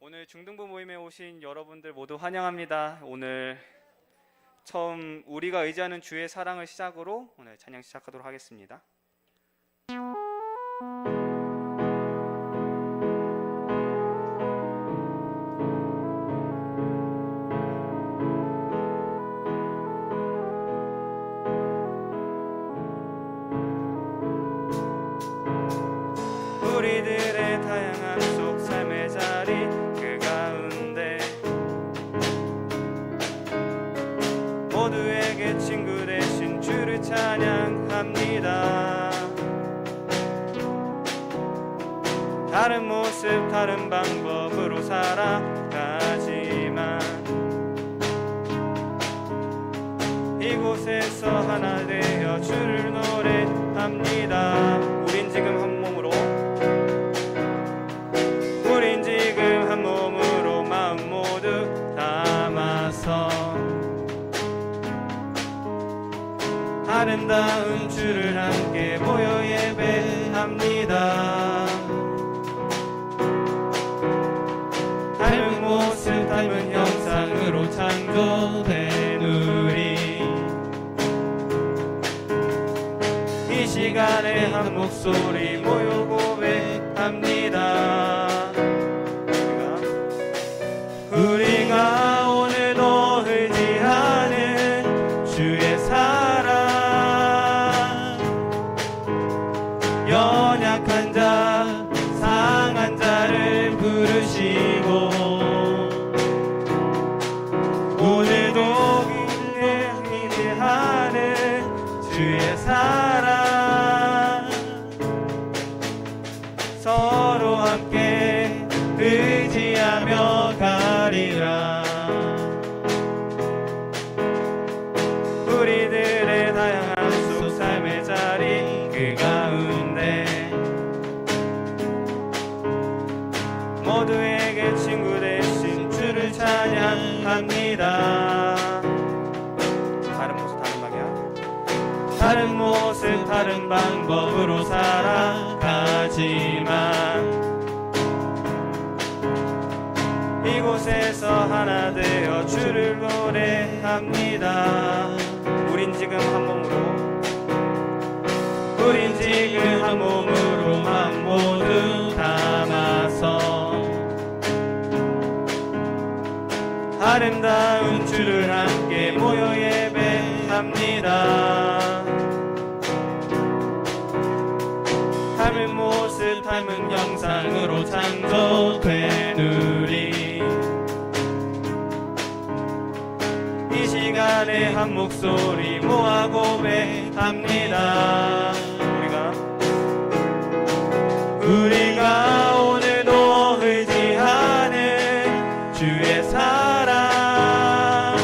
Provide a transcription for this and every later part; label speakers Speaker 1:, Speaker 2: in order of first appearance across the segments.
Speaker 1: 오늘 중등부 모임에 오신 여러분들 모두 환영합니다. 오늘 처음 우리가 의지하는 주의 사랑을 시작으로 오늘 찬양 시작하도록 하겠습니다. 우리들의 다양한 속 삶의 자리 그 가운데 모두에게 친구 되신 주를 찬양합니다. 다른 모습 다른 방법으로 살아가지만 이곳에서 하나 되어 주를 노래합니다. 우린 지금 한 몸으로 마음 모두 담아서 아름다운 주를 함께 모여 예배합니다. 닮은 모습 닮은 형상으로 창조된 우리 이 시간에 한 목소리 모여 고백합니다. 우리가 오늘도 의지하는 주의 사랑, 연약한 자 상한 자를 부르시고 오늘도 기대하는 주의 사랑, 서로 함께 의지하며 가리라. 우리들의 다양한 속 삶의 자리 그 가운데 모두에게 친구 되신 주를 찬양합니다. 다른 모습 다른 방향 다른 모습 다른 방법으로 살아가지만 이곳에서 하나 되어 주를 노래합니다. 우린 지금 한 몸으로 마음 모두 담아서 아름다운 주를 함께 모여 예배합니다. 닮은 모습 닮은 형상으로 창조된 우리 이 시간에 한 목소리 모아 고백합니다. 우리가 오늘도 의지하는 주의 사랑,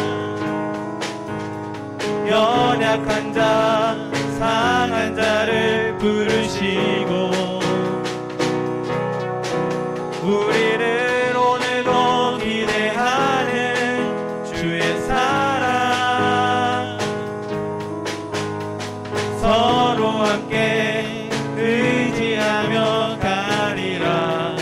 Speaker 1: 연약한 자 상한 자를 부르시고 우리를 오늘도 기대하는 주의 사랑, 서로 함께 의지하며 가리라.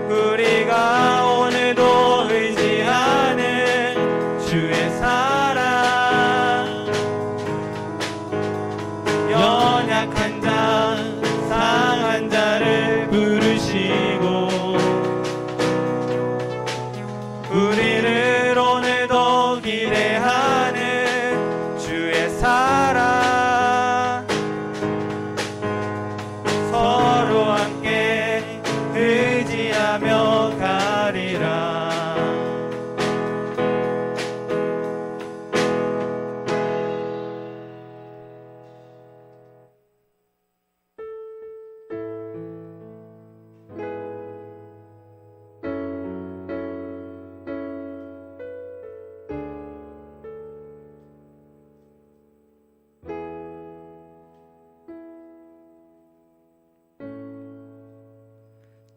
Speaker 1: 우리가 오늘도 의지하는 주의 사랑, 연약한 자 상한 자를 부르시고 우리를 오늘도 기대하는 주의 사랑, 서로 함께 의지하며 가리라.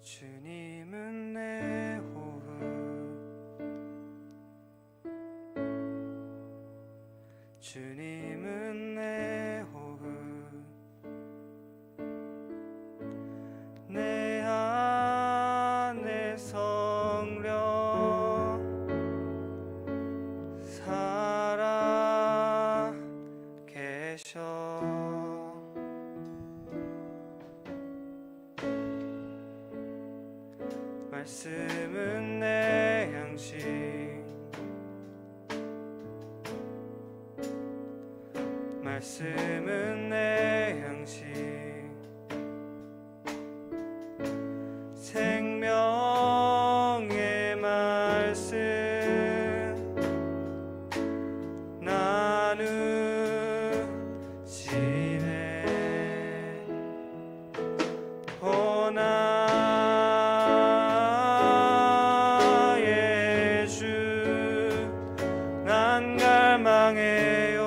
Speaker 1: 주님은 내 호흡, 주님은 내 호흡, 내 계셔. 말씀은 내 양식, 말씀은 내 양식, 생명의 말씀 나누시네. 오 나의 주, 난 갈망해요.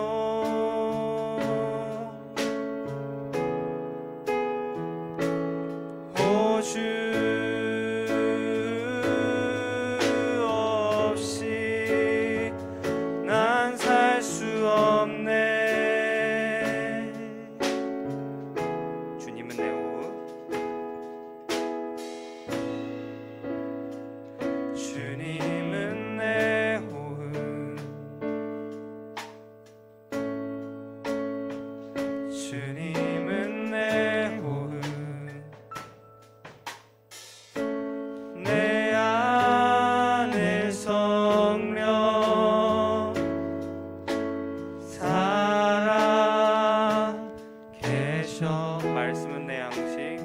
Speaker 1: 오 주 없이 난 살 수 없네. 주님은 내 호흡, 주님은 내 호흡, 주님은 내 호흡, 내 안에 성령 살아 계셔. 말씀은 내 양식,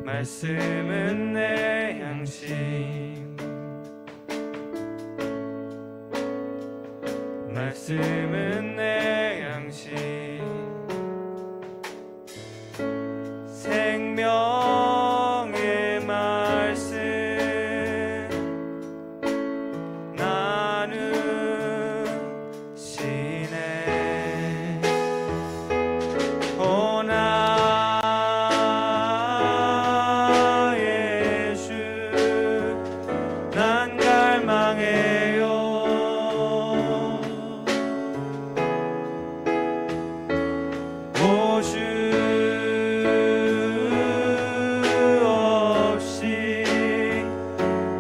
Speaker 1: 말씀은 내 양식, 말씀은 내 양식, 생명의 말씀 나누시네. 오 나의 주, 난 갈망해요. 오 주 없이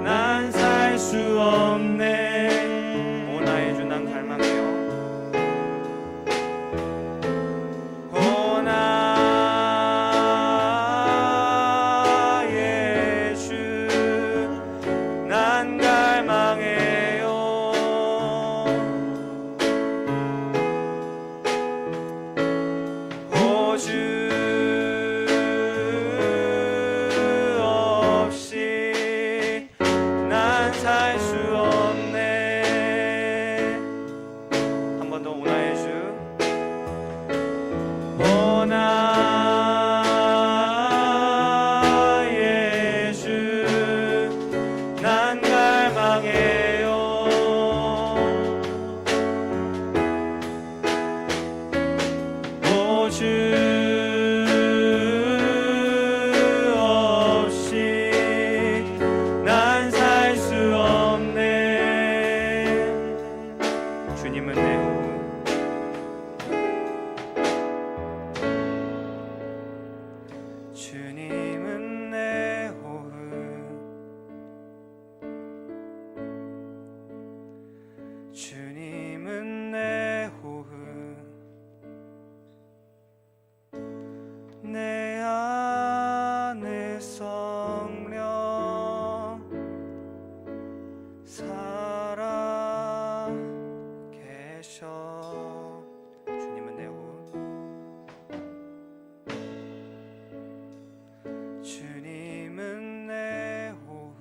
Speaker 1: 난 살 수 없네. 오 나의 주, 난 갈망해요. 오 나의 주, 난 갈망해요. 오 주 없이 난 살 수 없네. 한 번 더. 오 나의 주, 오 나의 주, 난 갈망해요. 오 주 없이 난 살 수 없네. 주님은 내 호흡, 주님은 내 호흡, 주님은 내 호흡, 내 안에 성령 살아 계셔. 주님은 내 호흡, 주님은 내 호흡,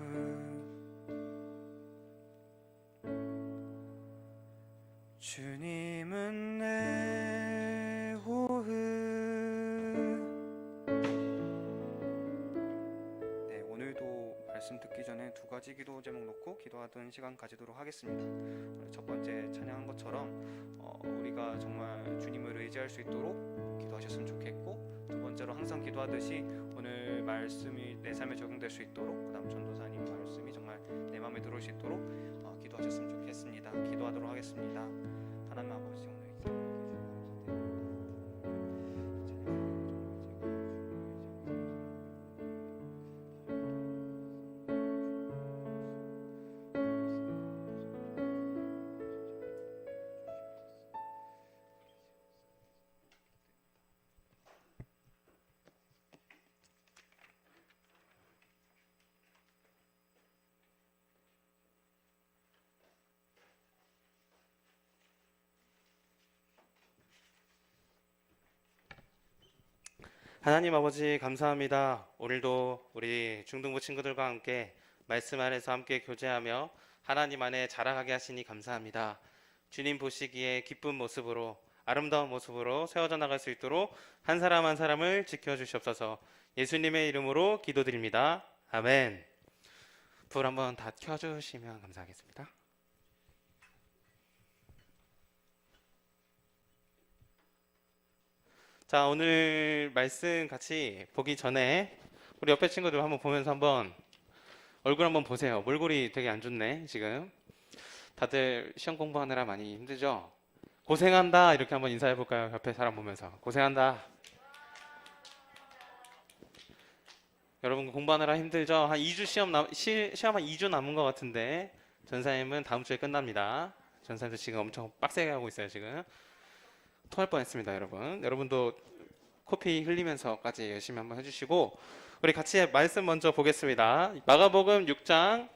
Speaker 1: 주님은 내 호흡. 네, 오늘도 말씀 듣기 전에 두 가지 기도 제목 놓고 기도하던 시간 가지도록 하겠습니다. 첫 번째 찬양한 것처럼 우리가 정말 주님을 의지할 수 있도록 기도하셨으면 좋겠고, 두 번째로 항상 기도하듯이 오늘 말씀이 내 삶에 적용될 수 있도록, 그 다음 전도사님 말씀이 정말 내 마음에 들어올 수 있도록 기도하셨으면 좋겠습니다. 기도하도록 하겠습니다. 하나님 아버지, 오늘 이 시간
Speaker 2: 하나님 아버지 감사합니다. 오늘도 우리 중등부 친구들과 함께 말씀 안에서 함께 교제하며 하나님 안에 자라가게 하시니 감사합니다. 주님 보시기에 기쁜 모습으로 아름다운 모습으로 세워져 나갈 수 있도록 한 사람 한 사람을 지켜주시옵소서. 예수님의 이름으로 기도드립니다. 아멘. 불 한번 다 켜주시면 감사하겠습니다. 자, 오늘 말씀 같이 보기 전에 우리 옆에 친구들 한번 보면서 한번 얼굴 한번 보세요. 몰골이 되게 안 좋네 지금. 다들 시험 공부하느라 많이 힘들죠? 고생한다 이렇게 한번 인사해 볼까요? 옆에 사람 보면서 고생한다. 여러분 공부하느라 힘들죠? 한 2주 시험 한 2주 남은 것 같은데 전사님은 다음 주에 끝납니다. 전사님도 지금 엄청 빡세게 하고 있어요 지금. 토할 뻔했습니다 여러분. 여러분도 코피 흘리면서까지 열심히 한번 해주시고 우리 같이 말씀 먼저 보겠습니다. 마가복음 6장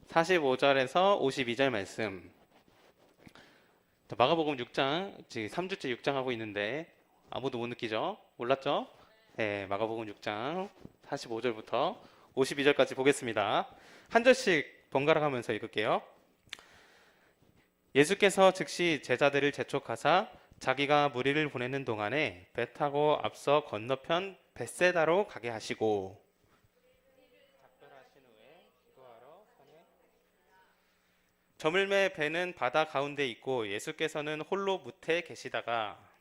Speaker 2: 45절에서 52절 말씀. 마가복음 6장 지금 3주째 6장 하고 있는데 아무도 못 느끼죠? 몰랐죠? 네, 마가복음 6장 45절부터 52절까지 보겠습니다. 한 절씩 번갈아 가면서 읽을게요. 예수께서 즉시 제자들을 재촉하사 자기가 무리를 보내는 동안에 배 타고 앞서 건너편 벳세다로 가게 하시고 작별하신 후에 기도하러 산에 저물매 배는 바다 가운데 있고 예수께서는 홀로 무태에 계시다가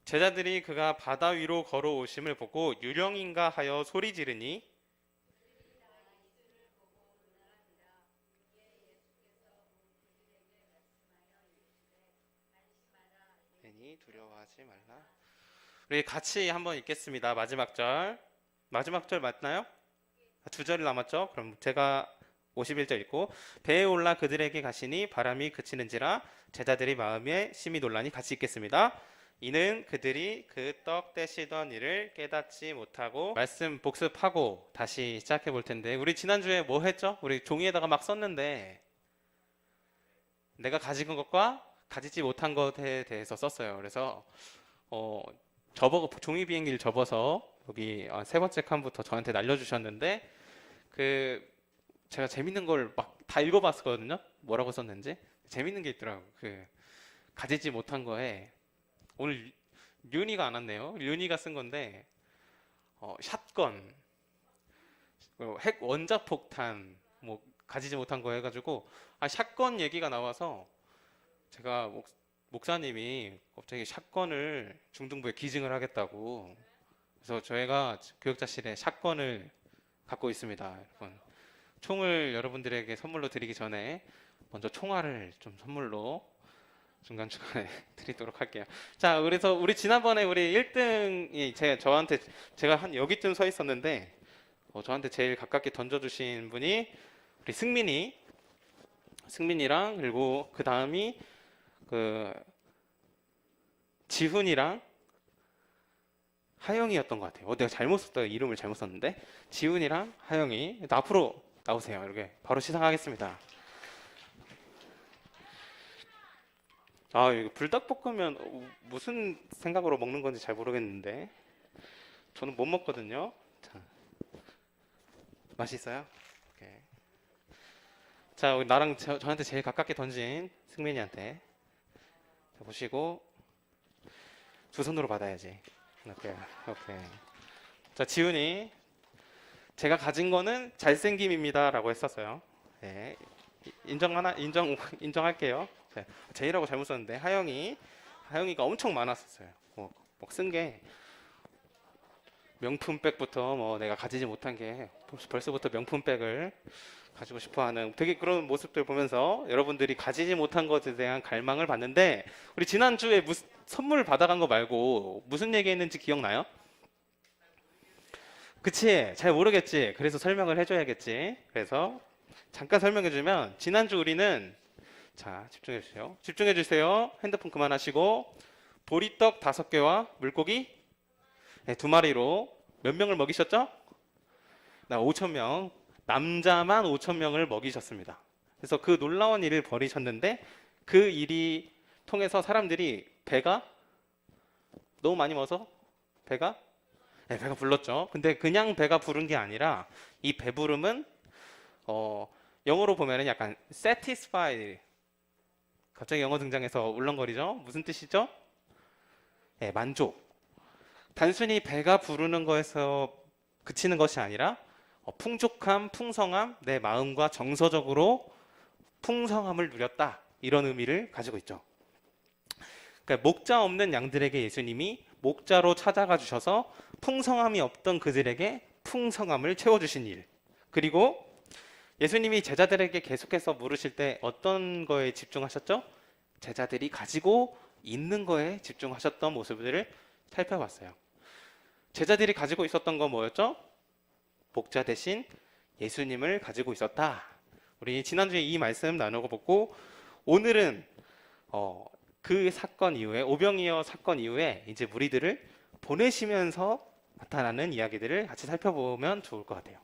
Speaker 2: 제자들이 그가 바다 위로 걸어오심을 보고 유령인가 하여 소리 지르니 괜히 두려워하지 말라. 우리 같이 한번 읽겠습니다. 마지막 절. 마지막 절 맞나요? 두 절이 남았죠? 그럼 제가 51절 읽고 배에 올라 그들에게 가시니 바람이 그치는지라 제자들이 마음에 심히 놀라니 같이 읽겠습니다. 이는 그들이 그 떡 떼시던 일을 깨닫지 못하고 말씀 복습하고 다시 시작해 볼 텐데 우리 지난주에 뭐 했죠? 우리 종이에다가 막 썼는데 내가 가진 것과 가지지 못한 것에 대해서 썼어요. 그래서 종이 비행기를 접어서 여기 세 번째 칸부터 저한테 날려주셨는데 그 제가 재밌는 걸 막 다 읽어봤거든요. 뭐라고 썼는지 재밌는 게 있더라고. 그 가지지 못한 거에 오늘 류니가 안 왔네요. 류니가 쓴 건데 샷건, 핵 원자폭탄 뭐 가지지 못한 거 해가지고 샷건 얘기가 나와서 제가 목사님이 갑자기 샷건을 중등부에 기증을 하겠다고 그래서 저희가 교육자실에 샷건을 갖고 있습니다. 여러분 총을 여러분들에게 선물로 드리기 전에 먼저 총알을 좀 선물로 중간중간에 드리도록 할게요. 자, 그래서 우리 지난번에 우리 1등이 제가 한 여기쯤 서 있었는데 저한테 제일 가깝게 던져주신 분이 우리 승민이랑 그리고 그 다음이 그 지훈이랑 하영이였던 것 같아요. 내가 잘못 썼다 이름을 잘못 썼는데 지훈이랑 하영이 앞으로 나오세요. 이렇게 바로 시작하겠습니다. 이거 불닭볶음면 무슨 생각으로 먹는 건지 잘 모르겠는데 저는 못 먹거든요. 자, 맛있어요? 오케이. 자, 우리 나랑 저한테 제일 가깝게 던진 승민이한테 자, 보시고 두 손으로 받아야지. 오케이. 자, 지훈이 제가 가진 거는 잘생김입니다 라고 했었어요. 네. 인정할게요. 제이라고 잘못 썼는데 하영이가 엄청 많았었어요. 쓴 게 명품백부터 뭐 내가 가지지 못한 게 벌써부터 명품백을 가지고 싶어하는 되게 그런 모습들 보면서 여러분들이 가지지 못한 것에 대한 갈망을 봤는데 우리 지난주에 선물 받아간 거 말고 무슨 얘기했는지 기억나요? 그치? 잘 모르겠지? 그래서 설명을 해줘야겠지? 그래서 잠깐 설명해주면 지난주 우리는 자 집중해주세요. 핸드폰 그만하시고 보리떡 5개와 물고기 2마리로 몇 명을 먹이셨죠? 나 5,000명 남자만 5천 명을 먹이셨습니다. 그래서 그 놀라운 일을 벌이셨는데 그 일이 통해서 사람들이 배가 너무 많이 먹어서 배가 네, 배가 불렀죠. 근데 그냥 배가 부른 게 아니라 이 배부름은 영어로 보면은 약간 satisfied. 갑자기 영어 등장해서 울렁거리죠. 무슨 뜻이죠? 네, 만족. 단순히 배가 부르는 거에서 그치는 것이 아니라 풍족함, 풍성함, 내 마음과 정서적으로 풍성함을 누렸다. 이런 의미를 가지고 있죠. 그러니까 목자 없는 양들에게 예수님이 목자로 찾아가 주셔서 풍성함이 없던 그들에게 풍성함을 채워주신 일. 그리고 예수님이 제자들에게 계속해서 물으실 때 어떤 거에 집중하셨죠? 제자들이 가지고 있는 거에 집중하셨던 모습들을 살펴봤어요. 제자들이 가지고 있었던 건 뭐였죠? 목자 대신 예수님을 가지고 있었다. 우리 지난주에 이 말씀 나누고 보고 오늘은 그 사건 이후에 오병이어 사건 이후에 이제 무리들을 보내시면서 나타나는 이야기들을 같이 살펴보면 좋을 것 같아요.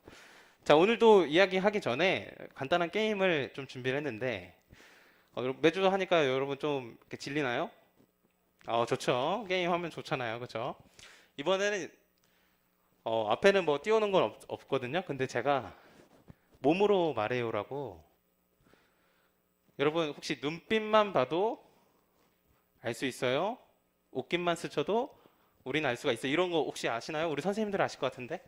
Speaker 2: 자, 오늘도 이야기하기 전에 간단한 게임을 좀 준비를 했는데 매주 하니까 여러분 좀 이렇게 질리나요? 좋죠. 게임 하면 좋잖아요. 그렇죠? 이번에는 앞에는 뭐 띄우는 건 없거든요. 근데 제가 몸으로 말해요라고 여러분 혹시 눈빛만 봐도 알 수 있어요? 옷깃만 스쳐도 우리는 알 수가 있어요. 이런 거 혹시 아시나요? 우리 선생님들 아실 것 같은데?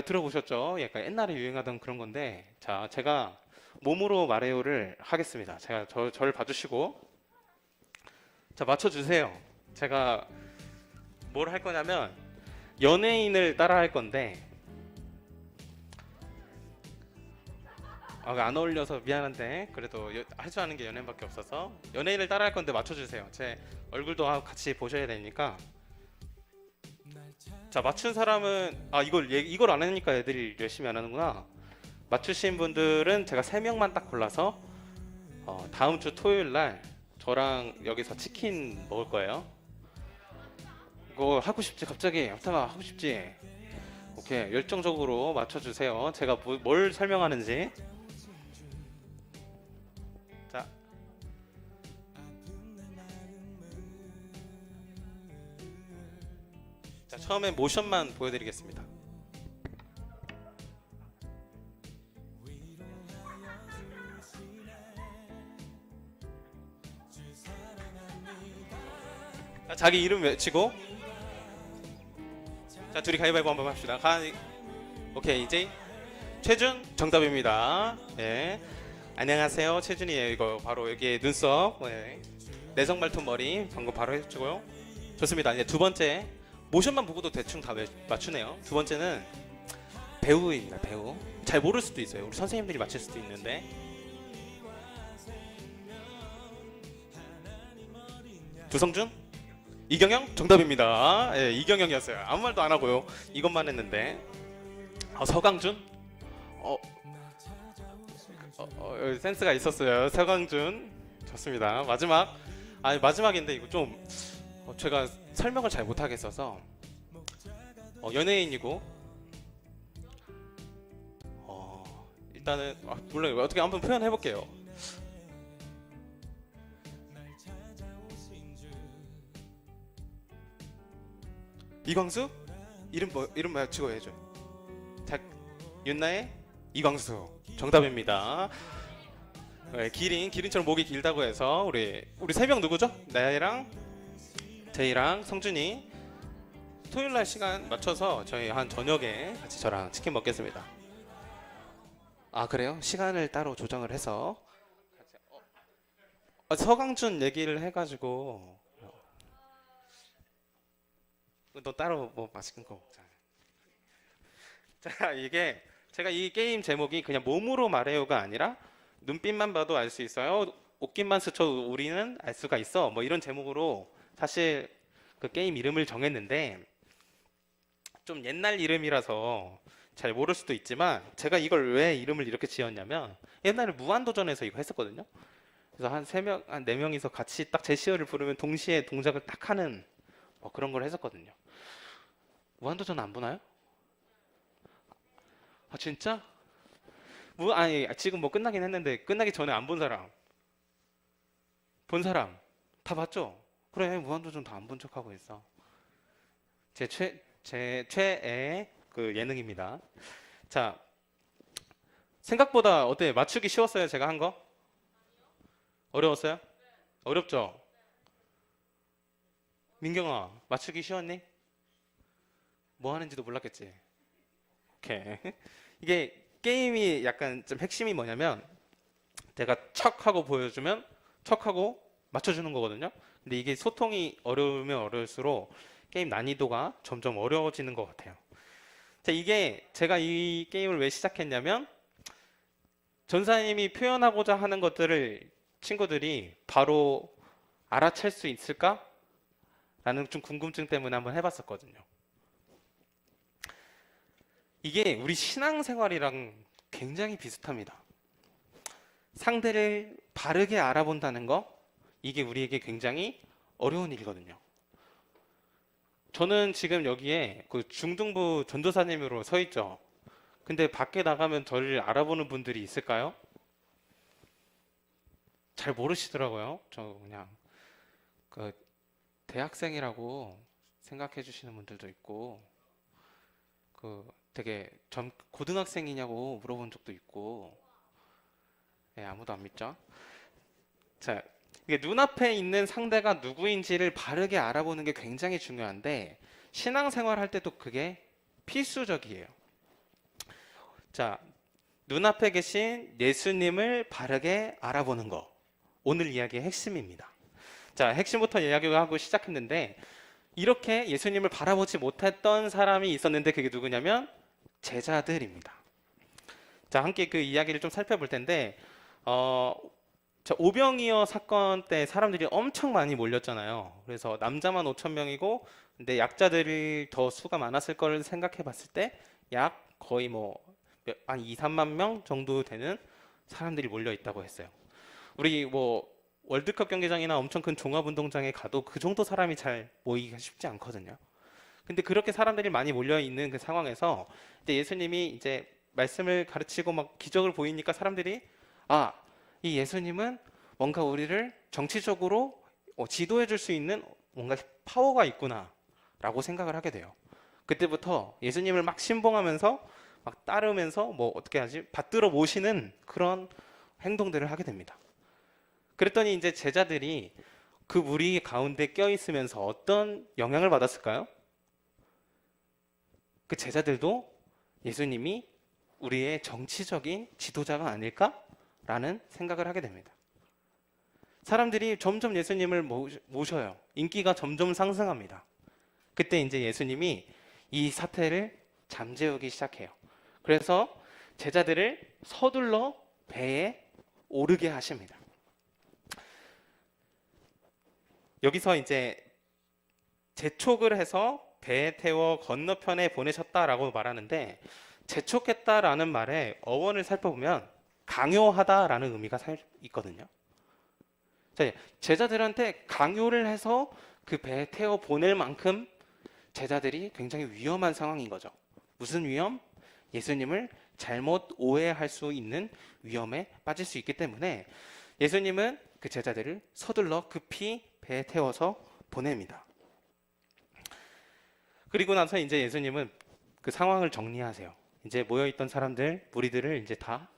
Speaker 2: 들어보셨죠? 약간 옛날에 유행하던 그런 건데 자, 제가 몸으로 말해요를 하겠습니다. 제가 저를 봐주시고 자, 맞춰주세요. 제가 뭘 할 거냐면 연예인을 따라 할 건데 안 어울려서 미안한데 그래도 할 줄 아는 게 연예인밖에 없어서 연예인을 따라 할 건데 맞춰주세요. 제 얼굴도 같이 보셔야 되니까 자, 맞춘 사람은 이걸 안 하니까 애들이 열심히 안 하는구나. 맞추신 분들은 제가 3명만 딱 골라서 다음 주 토요일 날 저랑 여기서 치킨 먹을 거예요. 이거 하고 싶지? 갑자기 앞타가 하고 싶지? 오케이, 열정적으로 맞춰주세요. 제가 뭘 설명하는지. 자, 처음에 모션만 보여드리겠습니다. 자, 자기 이름 외치고 자, 둘이 가위바위보 한번 합시다. 오케이, 이제 최준 정답입니다. 네. 안녕하세요, 최준이에요. 이거 바로 여기 눈썹, 네. 내성 말톱 머리 방금 바로 해주고요. 좋습니다. 이제 두 번째 모션만 보고도 대충 다 맞추네요. 두 번째는 배우입니다. 배우. 잘 모를 수도 있어요. 우리 선생님들이 맞힐 수도 있는데. 조성준? 이경영? 정답입니다. 예, 이경영이었어요. 아무 말도 안 하고요. 이것만 했는데. 서강준? 센스가 있었어요. 서강준. 좋습니다. 마지막인데 이거 좀 제가 설명을 잘 못하겠어서 연예인이고 일단은 몰라요. 어떻게 한번 표현해 볼게요. 이광수? 이름 맞추고 해줘. 윤나의 이광수 정답입니다. 네, 기린처럼 목이 길다고 해서 우리 3명 누구죠? 나이랑 제이랑 성준이 토요일날 시간 맞춰서 저희 한 저녁에 같이 저랑 치킨 먹겠습니다. 그래요? 시간을 따로 조정을 해서 서강준 얘기를 해가지고 너 따로 뭐 맛있는 거 먹자. 자, 이게 제가 이 게임 제목이 그냥 몸으로 말해요가 아니라 눈빛만 봐도 알 수 있어요. 옷깃만 스쳐 우리는 알 수가 있어. 뭐 이런 제목으로 사실 그 게임 이름을 정했는데 좀 옛날 이름이라서 잘 모를 수도 있지만 제가 이걸 왜 이름을 이렇게 지었냐면 옛날에 무한도전에서 이거 했었거든요. 그래서 한 4명이서 같이 딱 제시어를 부르면 동시에 동작을 딱 하는 그런 걸 했었거든요. 무한도전 안 보나요? 아 진짜? 뭐 아니 지금 뭐 끝나긴 했는데 끝나기 전에 안 본 사람, 본 사람 다 봤죠? 그래 무한도전 다 안 본 척하고 있어. 제 최애 그 예능입니다. 자, 생각보다 어때? 맞추기 쉬웠어요? 제가 한 거? 어려웠어요? 어렵죠? 민경아, 맞추기 쉬웠니? 뭐 하는지도 몰랐겠지? 오케이. 이게 게임이 약간 좀 핵심이 뭐냐면 내가 척하고 보여주면 척하고 맞춰주는 거거든요. 근데 이게 소통이 어려우면 어려울수록 게임 난이도가 점점 어려워지는 것 같아요. 자, 이게 제가 이 게임을 왜 시작했냐면 전사님이 표현하고자 하는 것들을 친구들이 바로 알아챌 수 있을까? 라는 좀 궁금증 때문에 한번 해봤었거든요. 이게 우리 신앙생활이랑 굉장히 비슷합니다. 상대를 바르게 알아본다는 거, 이게 우리에게 굉장히 어려운 일이거든요. 저는 지금 여기에 그 중등부 전도사님으로 서 있죠. 근데 밖에 나가면 저를 알아보는 분들이 있을까요? 잘 모르시더라고요. 저 그냥 그 대학생이라고 생각해 주시는 분들도 있고, 그 되게 고등학생이냐고 물어본 적도 있고, 네, 아무도 안 믿죠? 자, 이게 눈앞에 있는 상대가 누구인지를 바르게 알아보는 게 굉장히 중요한데, 신앙생활 할 때도 그게 필수적이에요. 자, 눈앞에 계신 예수님을 바르게 알아보는 거. 오늘 이야기의 핵심입니다. 자, 핵심부터 이야기하고 시작했는데, 이렇게 예수님을 바라보지 못했던 사람이 있었는데, 그게 누구냐면, 제자들입니다. 자, 함께 그 이야기를 좀 살펴볼 텐데, 자, 오병이어 사건 때 사람들이 엄청 많이 몰렸잖아요. 그래서 남자만 5천 명이고, 근데 약자들이 더 수가 많았을 거를 생각해 봤을 때, 약 거의 한 2, 3만 명 정도 되는 사람들이 몰려 있다고 했어요. 우리 월드컵 경기장이나 엄청 큰 종합운동장에 가도 그 정도 사람이 잘 모이기가 쉽지 않거든요. 근데 그렇게 사람들이 많이 몰려 있는 그 상황에서 이제 예수님이 이제 말씀을 가르치고 막 기적을 보이니까 사람들이 이 예수님은 뭔가 우리를 정치적으로 지도해 줄 수 있는 뭔가 파워가 있구나라고 생각을 하게 돼요. 그때부터 예수님을 막 신봉하면서 막 따르면서 어떻게 하지? 받들어 모시는 그런 행동들을 하게 됩니다. 그랬더니 이제 제자들이 그 무리 가운데 껴 있으면서 어떤 영향을 받았을까요? 그 제자들도 예수님이 우리의 정치적인 지도자가 아닐까라는 생각을 하게 됩니다. 사람들이 점점 예수님을 모셔요. 인기가 점점 상승합니다. 그때 이제 예수님이 이 사태를 잠재우기 시작해요. 그래서 제자들을 서둘러 배에 오르게 하십니다. 여기서 이제 재촉을 해서 배에 태워 건너편에 보내셨다라고 말하는데, 재촉했다라는 말의 어원을 살펴보면 강요하다라는 의미가 있거든요. 자, 제자들한테 강요를 해서 그 배에 태워 보낼 만큼 제자들이 굉장히 위험한 상황인 거죠. 무슨 위험? 예수님을 잘못 오해할 수 있는 위험에 빠질 수 있기 때문에 예수님은 그 제자들을 서둘러 급히 배에 태워서 보냅니다. 그리고 나서 이제 예수님은 그 상황을 정리하세요. 이제 모여있던 무리들을 이제 다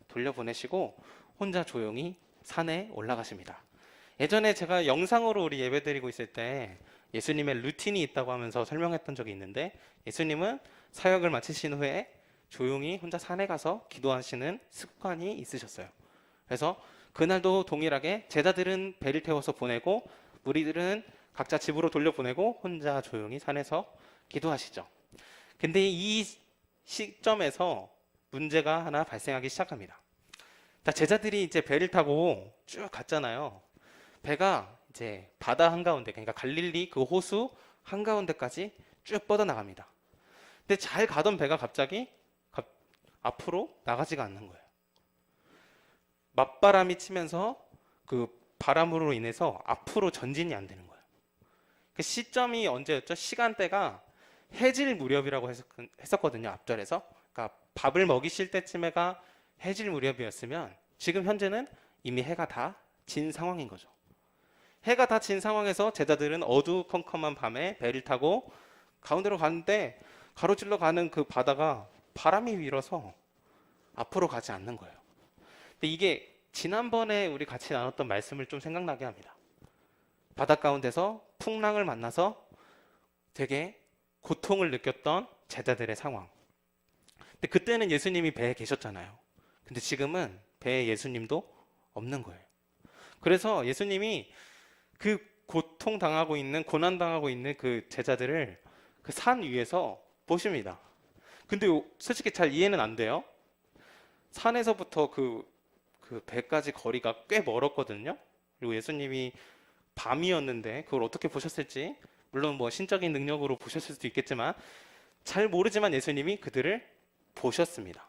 Speaker 2: 돌려보내시고 혼자 조용히 산에 올라가십니다. 예전에 제가 영상으로 우리 예배드리고 있을 때 예수님의 루틴이 있다고 하면서 설명했던 적이 있는데, 예수님은 사역을 마치신 후에 조용히 혼자 산에 가서 기도하시는 습관이 있으셨어요. 그래서 그날도 동일하게 제자들은 배를 태워서 보내고 무리들은 각자 집으로 돌려보내고 혼자 조용히 산에서 기도하시죠. 근데 이 시점에서 문제가 하나 발생하기 시작합니다. 자, 제자들이 이제 배를 타고 쭉 갔잖아요. 배가 이제 바다 한가운데, 그러니까 갈릴리 그 호수 한가운데까지 쭉 뻗어나갑니다. 근데 잘 가던 배가 갑자기 앞으로 나가지가 않는 거예요. 맞바람이 치면서 그 바람으로 인해서 앞으로 전진이 안 되는 거예요. 그 시점이 언제였죠? 시간대가 해질 무렵이라고 했었거든요. 앞절에서. 그러니까 밥을 먹이실 때쯤에가 해질 무렵이었으면 지금 현재는 이미 해가 다 진 상황인 거죠. 해가 다 진 상황에서 제자들은 어두컴컴한 밤에 배를 타고 가운데로 가는데 가로질러 가는 그 바다가 바람이 밀어서 앞으로 가지 않는 거예요. 근데 이게 지난번에 우리 같이 나눴던 말씀을 좀 생각나게 합니다. 바다 가운데서 풍랑을 만나서 되게 고통을 느꼈던 제자들의 상황. 근데 그때는 예수님이 배에 계셨잖아요. 근데 지금은 배에 예수님도 없는 거예요. 그래서 예수님이 그 고통당하고 있는, 고난당하고 있는 그 제자들을 그 산 위에서 보십니다. 근데 솔직히 잘 이해는 안 돼요. 산에서부터 그 배까지 거리가 꽤 멀었거든요. 그리고 예수님이 밤이었는데 그걸 어떻게 보셨을지, 물론 뭐 신적인 능력으로 보셨을 수도 있겠지만 잘 모르지만 예수님이 그들을 보셨습니다.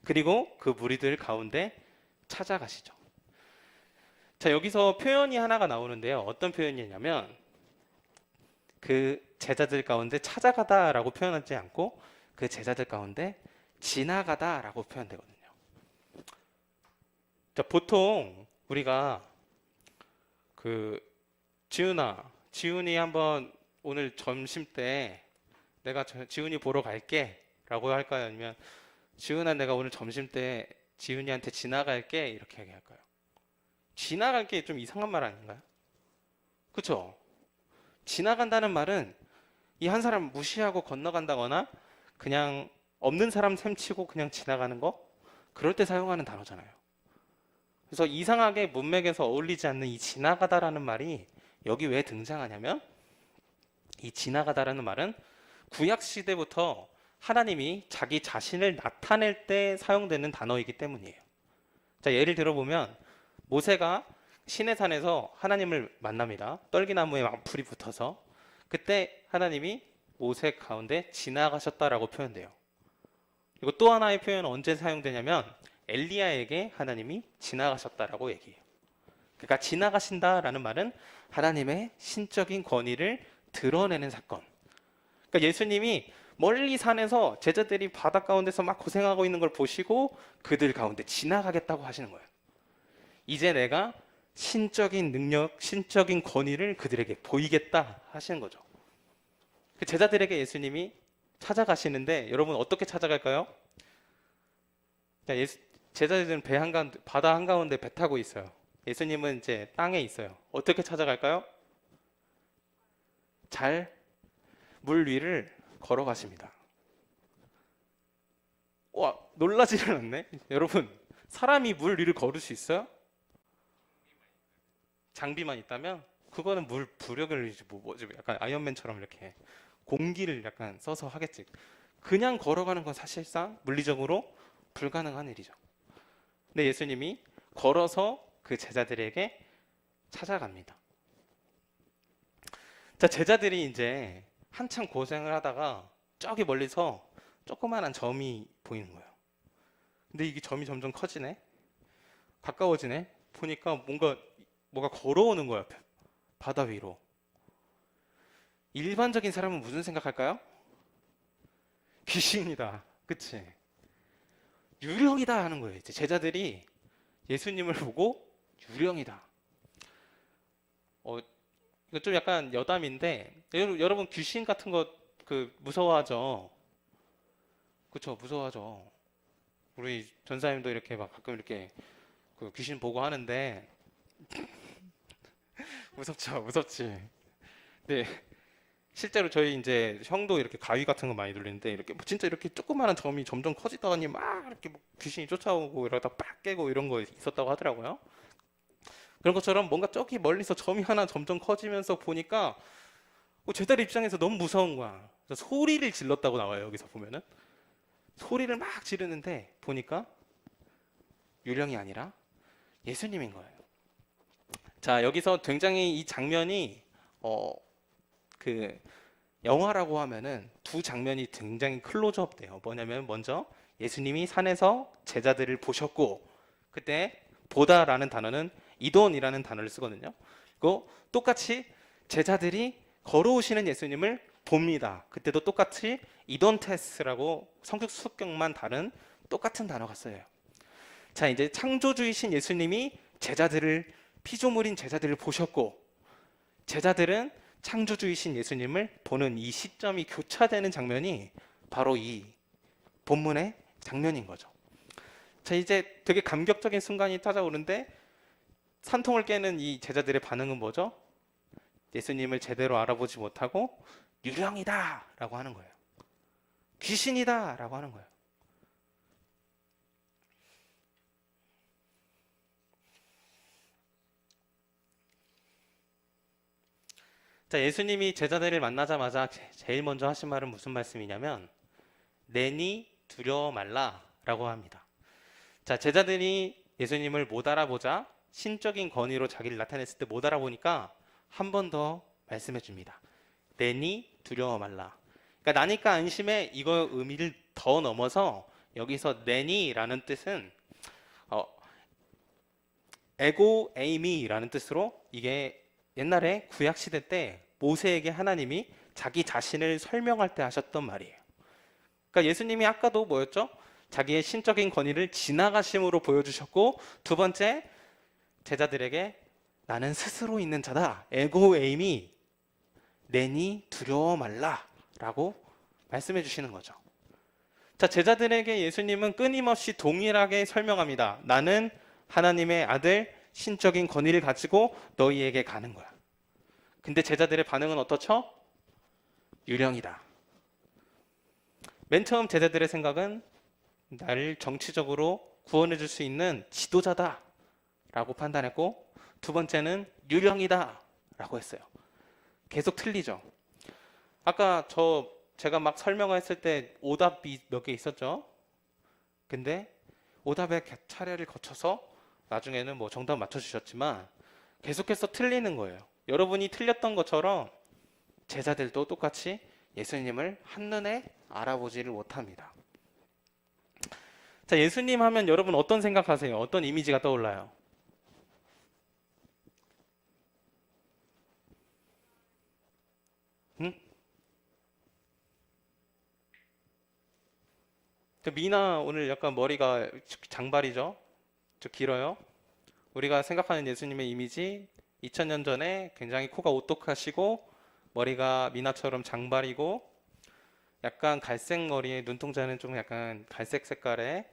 Speaker 2: 그리고 그 무리들 가운데 찾아가시죠. 자, 여기서 표현이 하나가 나오는데요. 어떤 표현이냐면 그 제자들 가운데 찾아가다라고 표현하지 않고 그 제자들 가운데 지나가다라고 표현되거든요. 자, 보통 우리가 지훈이 한번 오늘 점심 때 내가 지훈이 보러 갈게 라고 할까요? 아니면 지훈아 내가 오늘 점심 때 지훈이한테 지나갈게 이렇게 얘기할까요? 지나갈 게 좀 이상한 말 아닌가요? 그쵸? 지나간다는 말은 이 한 사람 무시하고 건너간다거나 그냥 없는 사람 셈치고 그냥 지나가는 거? 그럴 때 사용하는 단어잖아요. 그래서 이상하게 문맥에서 어울리지 않는 이 지나가다라는 말이 여기 왜 등장하냐면 이 지나가다라는 말은 구약 시대부터 하나님이 자기 자신을 나타낼 때 사용되는 단어이기 때문이에요. 자, 예를 들어보면 모세가 시내산에서 하나님을 만납니다. 떨기나무에 막 불이 붙어서 그때 하나님이 모세 가운데 지나가셨다라고 표현돼요. 그리고 또 하나의 표현은 언제 사용되냐면 엘리야에게 하나님이 지나가셨다라고 얘기해요. 그러니까 지나가신다라는 말은 하나님의 신적인 권위를 드러내는 사건. 그러니까 예수님이 멀리 산에서 제자들이 바다 가운데서 막 고생하고 있는 걸 보시고 그들 가운데 지나가겠다고 하시는 거예요. 이제 내가 신적인 능력, 신적인 권위를 그들에게 보이겠다 하시는 거죠. 그 제자들에게 예수님이 찾아가시는데 여러분 어떻게 찾아갈까요? 제자들은 바다 한가운데 배 타고 있어요. 예수님은 이제 땅에 있어요. 어떻게 찾아갈까요? 잘 물 위를 걸어가십니다. 와, 놀라지는 않네. 여러분, 사람이 물 위를 걸을 수 있어요? 장비만 있다면 그거는 물 부력을 뭐지 약간 아이언맨처럼 이렇게 공기를 약간 써서 하겠지. 그냥 걸어가는 건 사실상 물리적으로 불가능한 일이죠. 근데 예수님이 걸어서 그 제자들에게 찾아갑니다. 자, 제자들이 이제 한참 고생을 하다가 저기 멀리서 조그마한 점이 보이는 거예요. 근데 이게 점이 점점 커지네. 가까워지네. 보니까 뭐가 걸어오는 거야. 바다 위로. 일반적인 사람은 무슨 생각할까요? 귀신이다. 그치? 유령이다 하는 거예요. 이제 제자들이 예수님을 보고 유령이다. 이거 좀 약간 여담인데 여러분 귀신 같은 거 무서워하죠? 그쵸? 무서워하죠. 우리 전사님도 이렇게 막 가끔 이렇게 그 귀신 보고 하는데 무섭죠, 무섭지. 네, 실제로 저희 이제 형도 이렇게 가위 같은 거 많이 돌리는데 이렇게 진짜 이렇게 조그마한 점이 점점 커지더니 막 이렇게 뭐 귀신이 쫓아오고 이러다 빡 깨고 이런 거 있었다고 하더라고요. 그런 것처럼 뭔가 저기 멀리서 점이 하나 점점 커지면서 보니까 제자들 입장에서 너무 무서운 거야. 그래서 소리를 질렀다고 나와요. 여기서 보면은 소리를 막 지르는데 보니까 유령이 아니라 예수님인 거예요. 자, 여기서 굉장히 이 장면이 그 영화라고 하면은 두 장면이 굉장히 클로즈업 돼요. 뭐냐면 먼저 예수님이 산에서 제자들을 보셨고 그때 보다라는 단어는 이돈이라는 단어를 쓰거든요. 그리고 똑같이 제자들이 걸어오시는 예수님을 봅니다. 그때도 똑같이 이돈테스라고 성격만 다른 똑같은 단어가 써요. 자, 이제 창조주이신 예수님이 피조물인 제자들을 보셨고, 제자들은 창조주이신 예수님을 보는 이 시점이 교차되는 장면이 바로 이 본문의 장면인 거죠. 자, 이제 되게 감격적인 순간이 찾아오는데 산통을 깨는 이 제자들의 반응은 뭐죠? 예수님을 제대로 알아보지 못하고 유령이다 라고 하는 거예요. 귀신이다 라고 하는 거예요. 자, 예수님이 제자들을 만나자마자 제일 먼저 하신 말은 무슨 말씀이냐면 내니 두려워 말라 라고 합니다. 자, 제자들이 예수님을 못 알아보자 신적인 권위로 자기를 나타냈을 때 못 알아보니까 한 번 더 말씀해 줍니다. 내니 두려워 말라. 그러니까 나니까 안심해, 이거 의미를 더 넘어서 여기서 내니라는 뜻은 에고 에이미라는 뜻으로, 이게 옛날에 구약 시대 때 모세에게 하나님이 자기 자신을 설명할 때 하셨던 말이에요. 그러니까 예수님이 아까도 뭐였죠? 자기의 신적인 권위를 지나가심으로 보여주셨고, 두 번째, 제자들에게 나는 스스로 있는 자다, 에고 에이미, 내니 두려워 말라 라고 말씀해 주시는 거죠. 자, 제자들에게 예수님은 끊임없이 동일하게 설명합니다. 나는 하나님의 아들, 신적인 권위를 가지고 너희에게 가는 거야. 근데 제자들의 반응은 어떻죠? 유령이다. 맨 처음 제자들의 생각은 나를 정치적으로 구원해 줄 수 있는 지도자다 라고 판단했고, 두 번째는 유령이다 라고 했어요. 계속 틀리죠. 아까 제가 막 설명했을 때 오답이 몇 개 있었죠. 근데 오답의 차례를 거쳐서 나중에는 뭐 정답 맞춰주셨지만 계속해서 틀리는 거예요. 여러분이 틀렸던 것처럼 제자들도 똑같이 예수님을 한눈에 알아보지를 못합니다. 자, 예수님 하면 여러분 어떤 생각하세요? 어떤 이미지가 떠올라요? 응? 미나 오늘 약간 머리가 장발이죠? 좀 길어요. 우리가 생각하는 예수님의 이미지, 2000년 전에 굉장히 코가 오똑하시고 머리가 미나처럼 장발이고 약간 갈색 머리에 눈동자는 좀 약간 갈색 색깔에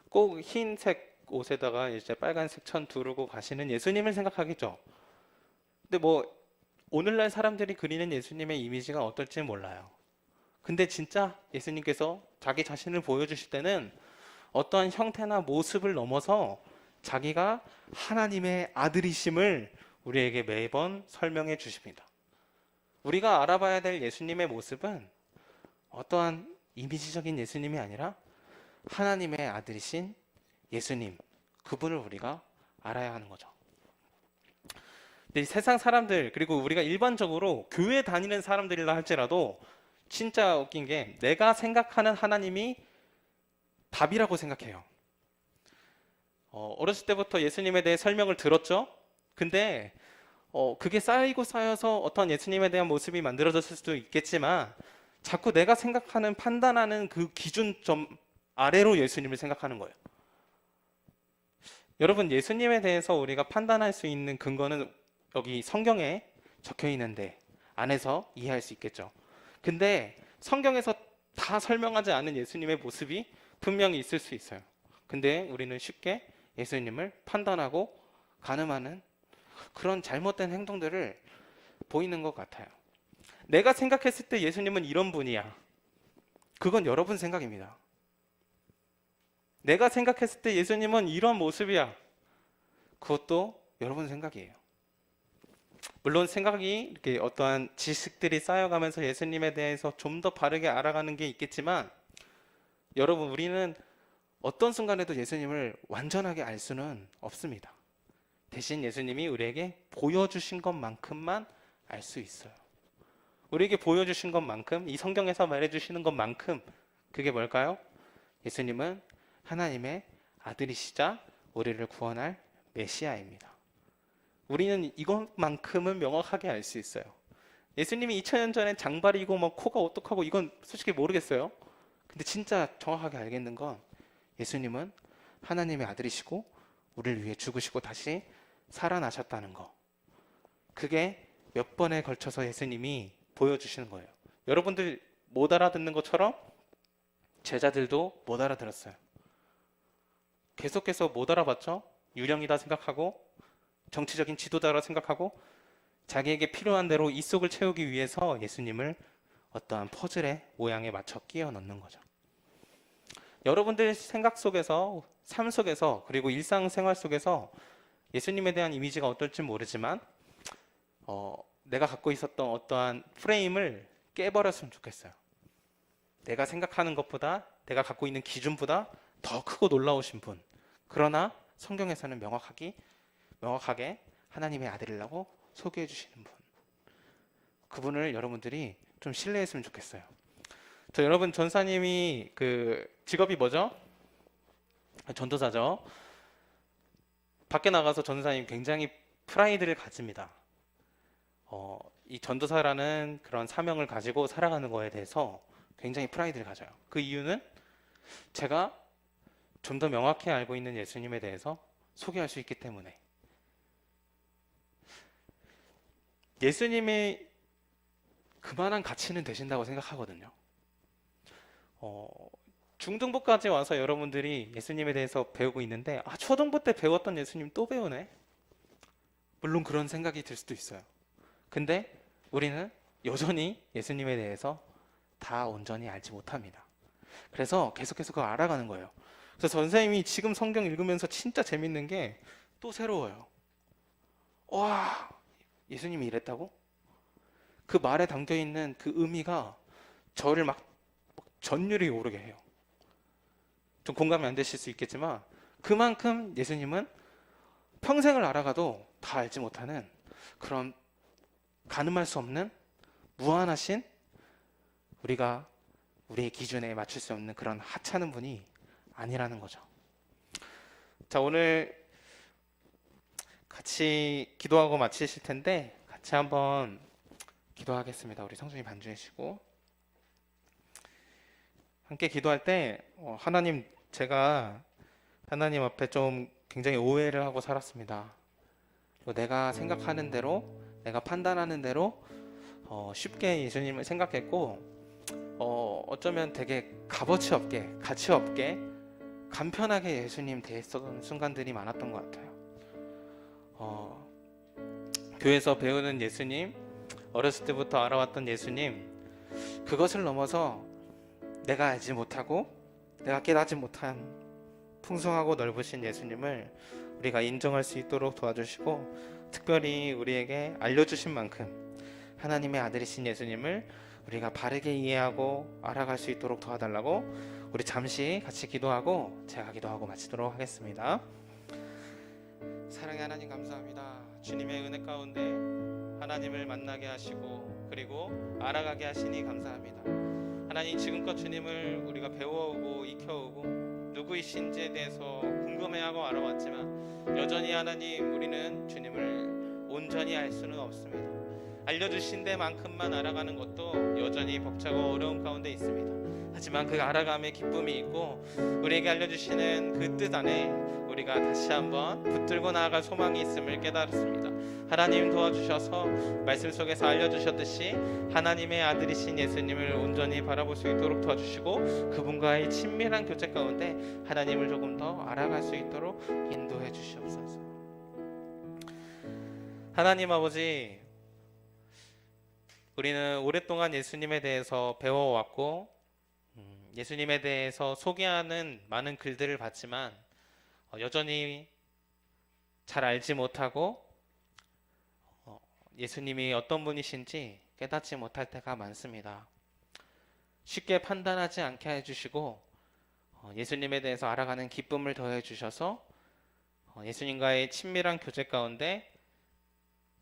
Speaker 2: 꼭 흰색 옷에다가 이제 빨간색 천 두르고 가시는 예수님을 생각하겠죠. 근데 뭐 오늘날 사람들이 그리는 예수님의 이미지가 어떨지 몰라요. 근데 진짜 예수님께서 자기 자신을 보여주실 때는 어떠한 형태나 모습을 넘어서 자기가 하나님의 아들이심을 우리에게 매번 설명해 주십니다. 우리가 알아봐야 될 예수님의 모습은 어떠한 이미지적인 예수님이 아니라 하나님의 아들이신 예수님, 그분을 우리가 알아야 하는 거죠. 근데 세상 사람들, 그리고 우리가 일반적으로 교회 다니는 사람들이라 할지라도 진짜 웃긴 게 내가 생각하는 하나님이 답이라고 생각해요. 어렸을 때부터 예수님에 대해 설명을 들었죠. 근데 그게 쌓이고 쌓여서 어떤 예수님에 대한 모습이 만들어졌을 수도 있겠지만 자꾸 내가 생각하는, 판단하는 그 기준점 아래로 예수님을 생각하는 거예요. 여러분, 예수님에 대해서 우리가 판단할 수 있는 근거는 여기 성경에 적혀 있는데 안에서 이해할 수 있겠죠. 근데 성경에서 다 설명하지 않은 예수님의 모습이 분명히 있을 수 있어요. 근데 우리는 쉽게 예수님을 판단하고 가늠하는 그런 잘못된 행동들을 보이는 것 같아요. 내가 생각했을 때 예수님은 이런 분이야. 그건 여러분 생각입니다. 내가 생각했을 때 예수님은 이런 모습이야. 그것도 여러분 생각이에요. 물론 생각이 이렇게 어떠한 지식들이 쌓여가면서 예수님에 대해서 좀 더 바르게 알아가는 게 있겠지만 여러분, 우리는 어떤 순간에도 예수님을 완전하게 알 수는 없습니다. 대신 예수님이 우리에게 보여주신 것만큼만 알 수 있어요. 우리에게 보여주신 것만큼, 이 성경에서 말해주시는 것만큼, 그게 뭘까요? 예수님은 하나님의 아들이시자 우리를 구원할 메시아입니다. 우리는 이것만큼은 명확하게 알 수 있어요. 예수님이 2000년 전에 장발이고 뭐 코가 어떡하고 이건 솔직히 모르겠어요. 근데 진짜 정확하게 알겠는 건 예수님은 하나님의 아들이시고 우리를 위해 죽으시고 다시 살아나셨다는 거. 그게 몇 번에 걸쳐서 예수님이 보여주시는 거예요. 여러분들 못 알아듣는 것처럼 제자들도 못 알아들었어요. 계속해서 못 알아봤죠. 유령이다 생각하고 정치적인 지도자라 생각하고 자기에게 필요한 대로 이 속을 채우기 위해서 예수님을 어떠한 퍼즐의 모양에 맞춰 끼워 넣는 거죠. 여러분들 생각 속에서, 삶 속에서, 그리고 일상생활 속에서 예수님에 대한 이미지가 어떨지 모르지만 내가 갖고 있었던 어떠한 프레임을 깨버렸으면 좋겠어요. 내가 생각하는 것보다, 내가 갖고 있는 기준보다 더 크고 놀라우신 분. 그러나 성경에서는 명확하게 하나님의 아들이라고 소개해 주시는 분. 그분을 여러분들이 좀 신뢰했으면 좋겠어요. 여러분 전사님이 그 직업이 뭐죠? 전도사죠. 밖에 나가서 전도사님 굉장히 프라이드를 가집니다. 이 전도사라는 그런 사명을 가지고 살아가는 거에 대해서 굉장히 프라이드를 가져요. 그 이유는 제가 좀 더 명확히 알고 있는 예수님에 대해서 소개할 수 있기 때문에. 예수님이 그만한 가치는 되신다고 생각하거든요. 중등부까지 와서 여러분들이 예수님에 대해서 배우고 있는데 초등부 때 배웠던 예수님 또 배우네? 물론 그런 생각이 들 수도 있어요. 근데 우리는 여전히 예수님에 대해서 다 온전히 알지 못합니다. 그래서 계속해서 그걸 알아가는 거예요. 그래서 선생님이 지금 성경 읽으면서 진짜 재밌는 게 또 새로워요. 와, 예수님이 이랬다고? 그 말에 담겨있는 그 의미가 저를 막 전율이 오르게 해요. 좀 공감이 안 되실 수 있겠지만 그만큼 예수님은 평생을 알아가도 다 알지 못하는 그런 가늠할 수 없는 무한하신 우리가 우리의 기준에 맞출 수 없는 그런 하찮은 분이 아니라는 거죠. 자, 오늘 같이 기도하고 마치실 텐데 같이 한번 기도하겠습니다. 우리 성준이 반주해 주시고 함께 기도할 때 하나님, 제가 하나님 앞에 좀 굉장히 오해를 하고 살았습니다. 내가 생각하는 대로, 내가 판단하는 대로 쉽게 예수님을 생각했고 어쩌면 되게 값어치 없게, 가치 없게, 간편하게 예수님 대했던 순간들이 많았던 것 같아요. 교회에서 배우는 예수님, 어렸을 때부터 알아왔던 예수님, 그것을 넘어서 내가 알지 못하고 내가 깨닫지 못한 풍성하고 넓으신 예수님을 우리가 인정할 수 있도록 도와주시고, 특별히 우리에게 알려주신 만큼 하나님의 아들이신 예수님을 우리가 바르게 이해하고 알아갈 수 있도록 도와달라고 우리 잠시 같이 기도하고 제가 기도하고 마치도록 하겠습니다. 사랑의 하나님, 감사합니다. 주님의 은혜 가운데 하나님을 만나게 하시고 그리고 알아가게 하시니 감사합니다. 하나님, 지금껏 주님을 우리가 배워오고 익혀오고 누구이신지에 대해서 궁금해하고 알아왔지만 여전히 하나님, 우리는 주님을 온전히 알 수는 없습니다. 알려주신 데만큼만 알아가는 것도 여전히 벅차고 어려운 가운데 있습니다. 하지만 그 알아감의 기쁨이 있고 우리에게 알려주시는 그 뜻 안에 우리가 다시 한번 붙들고 나아갈 소망이 있음을 깨달았습니다. 하나님 도와주셔서 말씀 속에서 알려주셨듯이 하나님의 아들이신 예수님을 온전히 바라볼 수 있도록 도와주시고 그분과의 친밀한 교제 가운데 하나님을 조금 더 알아갈 수 있도록 인도해 주시옵소서. 하나님 아버지, 우리는 오랫동안 예수님에 대해서 배워왔고 예수님에 대해서 소개하는 많은 글들을 봤지만 여전히 잘 알지 못하고 예수님이 어떤 분이신지 깨닫지 못할 때가 많습니다. 쉽게 판단하지 않게 해주시고 예수님에 대해서 알아가는 기쁨을 더해 주셔서 예수님과의 친밀한 교제 가운데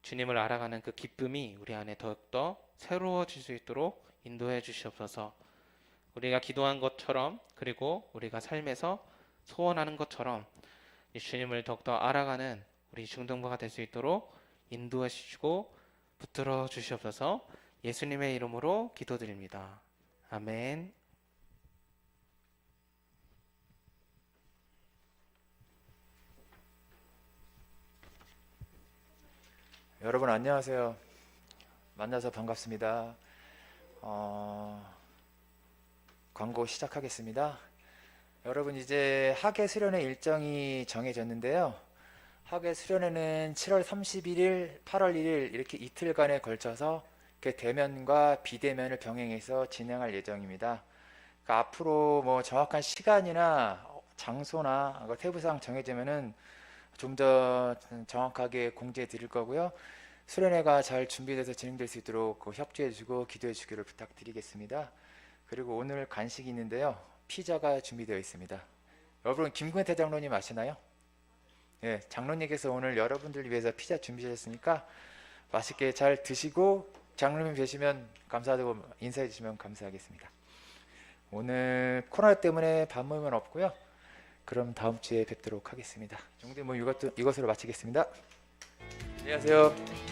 Speaker 2: 주님을 알아가는 그 기쁨이 우리 안에 더욱더 새로워질 수 있도록 인도해 주시옵소서. 우리가 기도한 것처럼 그리고 우리가 삶에서 소원하는 것처럼 이 주님을 더욱더 알아가는 우리 중등부가 될 수 있도록 인도해 주시고 붙들어 주시옵소서. 예수님의 이름으로 기도드립니다. 아멘.
Speaker 3: 여러분 안녕하세요. 만나서 반갑습니다. 광고 시작하겠습니다. 여러분 이제 학예 수련회 일정이 정해졌는데요. 학예 수련회는 7월 31일, 8월 1일 이렇게 이틀간에 걸쳐서 이렇게 대면과 비대면을 병행해서 진행할 예정입니다. 그러니까 앞으로 뭐 정확한 시간이나 장소나 세부사항 정해지면은 좀 더 정확하게 공지해 드릴 거고요. 수련회가 잘 준비돼서 진행될 수 있도록 협조해 주고 기도해 주기를 부탁드리겠습니다. 그리고 오늘 간식이 있는데요. 피자가 준비되어 있습니다. 여러분 김근태 장로님 아시나요? 예, 장로님께서 오늘 여러분들 위해서 피자 준비하셨으니까 맛있게 잘 드시고 장로님 뵈시면 감사하다고 인사해 주시면 감사하겠습니다. 오늘 코로나 때문에 밥 모임은 없고요. 그럼 다음 주에 뵙도록 하겠습니다. 정도 뭐 이것으로 마치겠습니다. 안녕하세요.